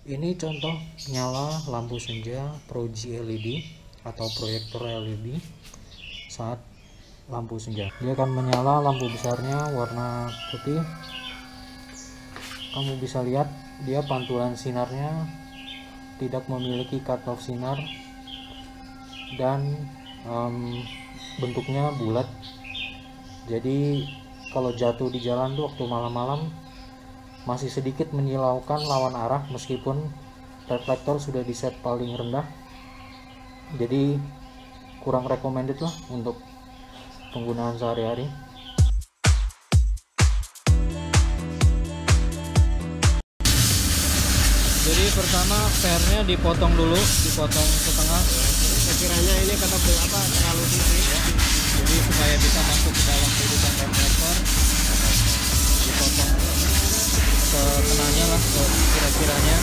Ini contoh nyala lampu senja Proji LED atau proyektor LED saat lampu senja. Dia akan menyala, lampu besarnya warna putih. Kamu bisa lihat dia pantulan sinarnya tidak memiliki cut-off sinar dan bentuknya bulat. Jadi kalau jatuh di jalan tuh waktu malam-malam masih sedikit menyilaukan lawan arah meskipun reflektor sudah di set paling rendah. Jadi kurang recommended lah untuk penggunaan sehari-hari. Jadi pertama fairnya dipotong dulu, dipotong setengah. Sekiranya ini kata apa terlalu tinggi ya. Jadi supaya bisa masuk ke dalam dudukan reflektor, dipotong setengahnya lah, kira-kiranya.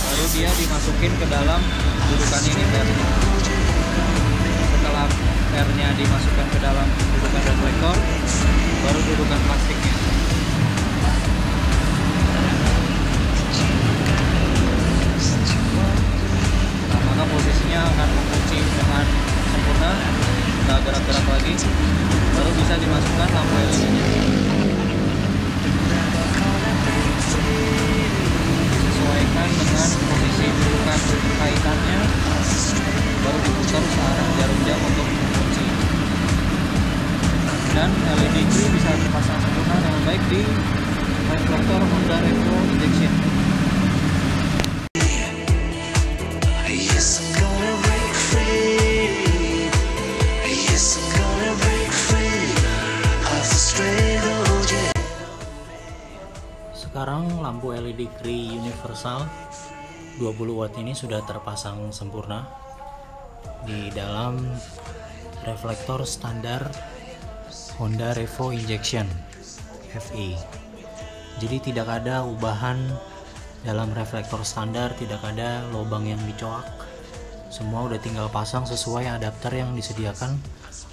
Lalu dia dimasukin ke dalam dudukan ini fairnya. Setelah fairnya dimasukkan ke dalam dudukan reflektor, baru dudukan plastiknya. Nah, maka posisinya akan mengunci dengan sempurna, nggak gerak-gerak lagi, baru bisa dimasukkan lampu LED-nya. Sesuaikan dengan posisi dudukan kaitannya, baru diputar searah jarum jam untuk mengunci. Dan LED Gree bisa dipasang sempurna dengan baik di reflektor Honda Revo Injection. Sekarang lampu LED Gree universal 20 watt ini sudah terpasang sempurna di dalam reflektor standar Honda Revo Injection FE. Jadi tidak ada ubahan dalam reflektor standar, tidak ada lubang yang dicoak. Semua udah tinggal pasang sesuai adapter yang disediakan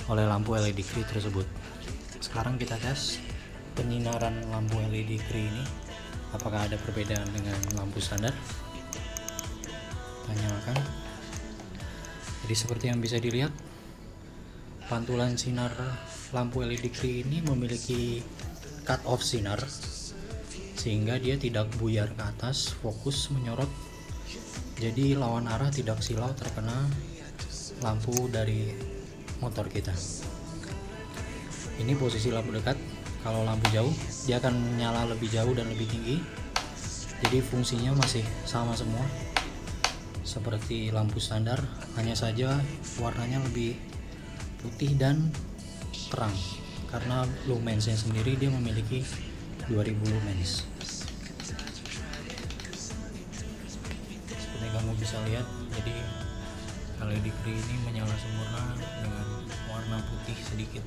oleh lampu LED Gree tersebut. Sekarang kita tes penyinaran lampu LED Gree ini, apakah ada perbedaan dengan lampu standar. Kita nyalakan. Jadi seperti yang bisa dilihat, pantulan sinar lampu LED Gree ini memiliki cut off sinar sehingga dia tidak buyar ke atas, fokus menyorot. Jadi lawan arah tidak silau terkena lampu dari motor kita. Ini posisi lampu dekat. Kalau lampu jauh dia akan menyala lebih jauh dan lebih tinggi. Jadi fungsinya masih sama semua seperti lampu standar, hanya saja warnanya lebih putih dan terang karena lumensnya sendiri dia memiliki 2000 lumens. Seperti kamu bisa lihat, jadi LED Gree ini menyala sempurna dengan warna putih sedikit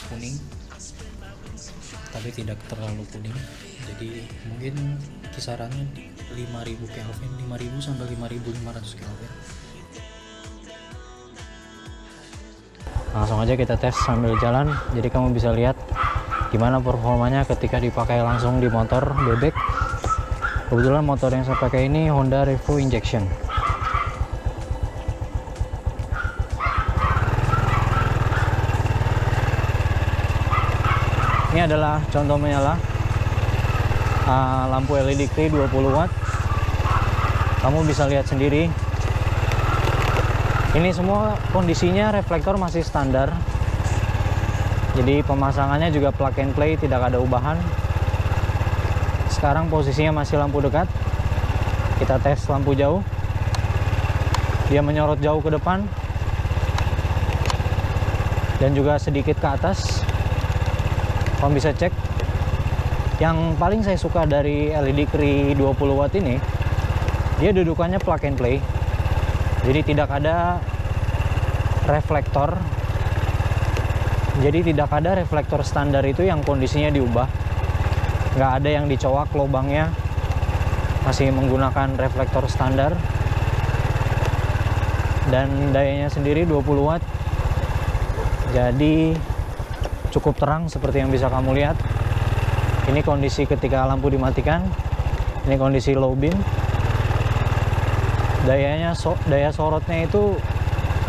kuning, tapi tidak terlalu kuning. Jadi mungkin kisarannya 5000 Kelvin, 5000 sampai 5500 Kelvin. Langsung aja kita tes sambil jalan. Jadi kamu bisa lihat gimana performanya ketika dipakai langsung di motor bebek. Kebetulan motor yang saya pakai ini Honda Revo Injection. Ini adalah contoh menyala lampu LED Gree 20 watt. Kamu bisa lihat sendiri. Ini semua kondisinya reflektor masih standar. Jadi pemasangannya juga plug and play, tidak ada ubahan. Sekarang posisinya masih lampu dekat. Kita tes lampu jauh. Dia menyorot jauh ke depan dan juga sedikit ke atas. Kamu bisa cek. Yang paling saya suka dari LED Gree 20 watt ini, dia dudukannya plug and play. Jadi tidak ada reflektor. Jadi tidak ada reflektor standar itu yang kondisinya diubah. Nggak ada yang dicoak lubangnya. Masih menggunakan reflektor standar. Dan dayanya sendiri 20 watt. Jadi cukup terang seperti yang bisa kamu lihat. Ini kondisi ketika lampu dimatikan. Ini kondisi low beam. Daya sorotnya itu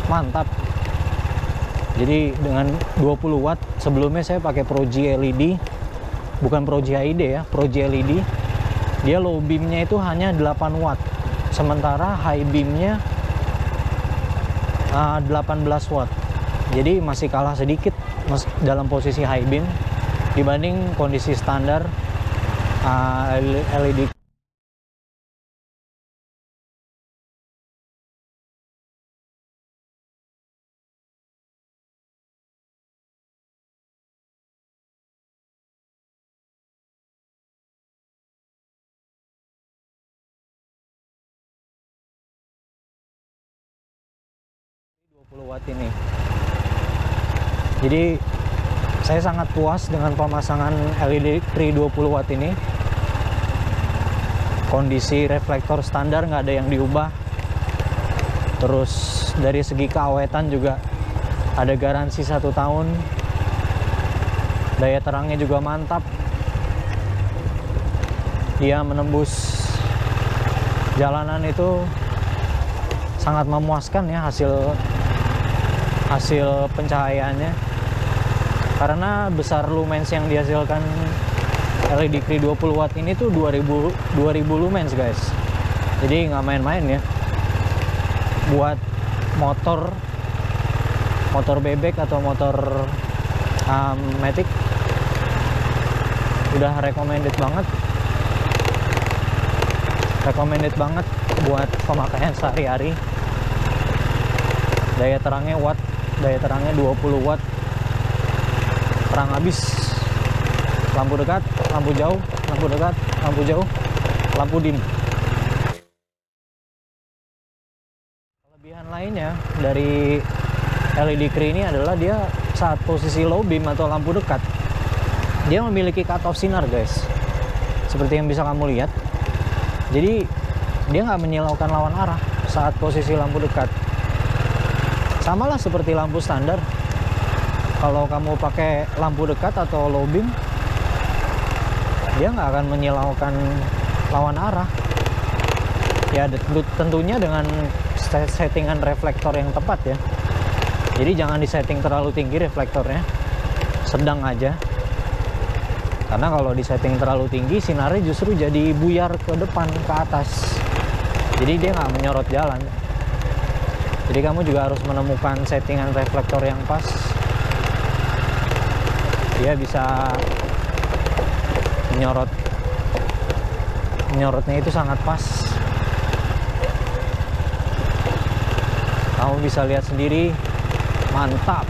mantap. Jadi dengan 20 watt, sebelumnya saya pakai Proji LED, bukan Proji HID ya, Proji LED. Dia low beamnya itu hanya 8 watt, sementara high beamnya 18 watt. Jadi masih kalah sedikit dalam posisi high beam dibanding kondisi standar LED. Watt ini. Jadi saya sangat puas dengan pemasangan LED Cree 20 watt ini. Kondisi reflektor standar nggak ada yang diubah. Terus dari segi keawetan juga ada garansi 1 tahun. Daya terangnya juga mantap. Dia menembus jalanan itu sangat memuaskan ya hasil pencahayaannya, karena besar lumens yang dihasilkan LED Cree 20 watt ini tuh 2000 lumens guys. Jadi nggak main-main ya. Buat motor bebek atau motor matic udah recommended banget buat pemakaian sehari-hari. Daya terangnya 20 watt, terang habis, lampu dekat, lampu jauh, lampu dekat, lampu jauh, lampu dim. Kelebihan lainnya dari LED Cree ini adalah dia saat posisi low beam atau lampu dekat, dia memiliki cutoff sinar guys, seperti yang bisa kamu lihat. Jadi dia nggak menyilaukan lawan arah saat posisi lampu dekat. Sama lah seperti lampu standar. Kalau kamu pakai lampu dekat atau low beam, dia nggak akan menyilaukan lawan arah. Ya tentunya dengan settingan reflektor yang tepat ya. Jadi jangan disetting terlalu tinggi reflektornya, sedang aja. Karena kalau disetting terlalu tinggi, sinarnya justru jadi buyar ke depan, ke atas. Jadi dia nggak menyorot jalan. Jadi kamu juga harus menemukan settingan reflektor yang pas. Dia bisa menyorotnya itu sangat pas. Kamu bisa lihat sendiri, mantap.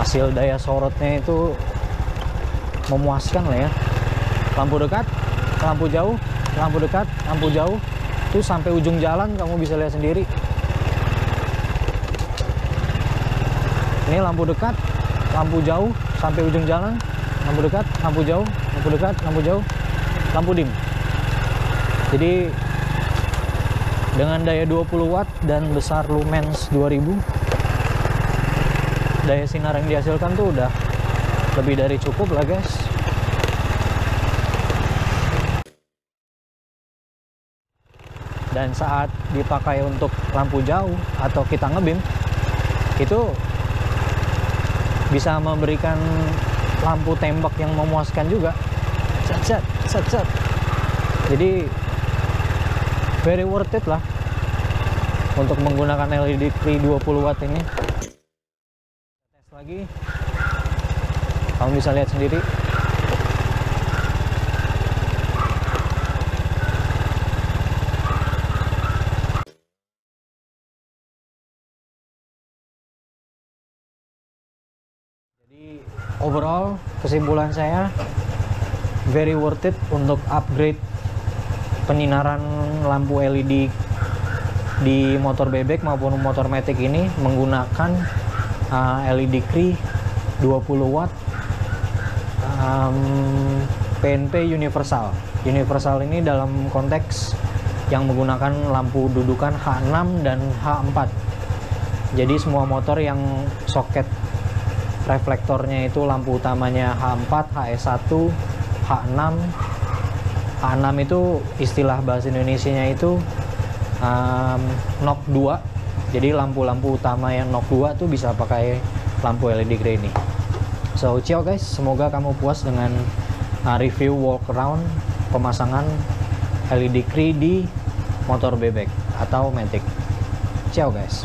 Hasil daya sorotnya itu memuaskan lah ya. Lampu dekat, lampu jauh, lampu dekat, lampu jauh. Itu sampai ujung jalan kamu bisa lihat sendiri. Ini lampu dekat, lampu jauh sampai ujung jalan, lampu dekat, lampu jauh, lampu dekat, lampu jauh, lampu dim. Jadi dengan daya 20 watt dan besar lumens 2000, daya sinar yang dihasilkan tuh udah lebih dari cukup lah guys. Dan saat dipakai untuk lampu jauh atau kita ngebim, itu bisa memberikan lampu tembak yang memuaskan juga. Set. Jadi very worth it lah untuk menggunakan LED Cree 20 watt ini. Tes lagi, kamu bisa lihat sendiri. Jadi overall kesimpulan saya very worth it untuk upgrade penyinaran lampu LED di motor bebek maupun motor matic ini menggunakan LED Cree 20 watt PNP universal. Universal ini dalam konteks yang menggunakan lampu dudukan H6 dan H4. Jadi semua motor yang soket reflektornya itu lampu utamanya H4, HS1, H6, A6 itu istilah bahasa Indonesianya itu knock 2. Jadi lampu-lampu utama yang knock 2 tuh bisa pakai lampu LED grey ini. So ciao guys, semoga kamu puas dengan review walk around pemasangan LED grey di motor bebek atau Matic. Ciao guys.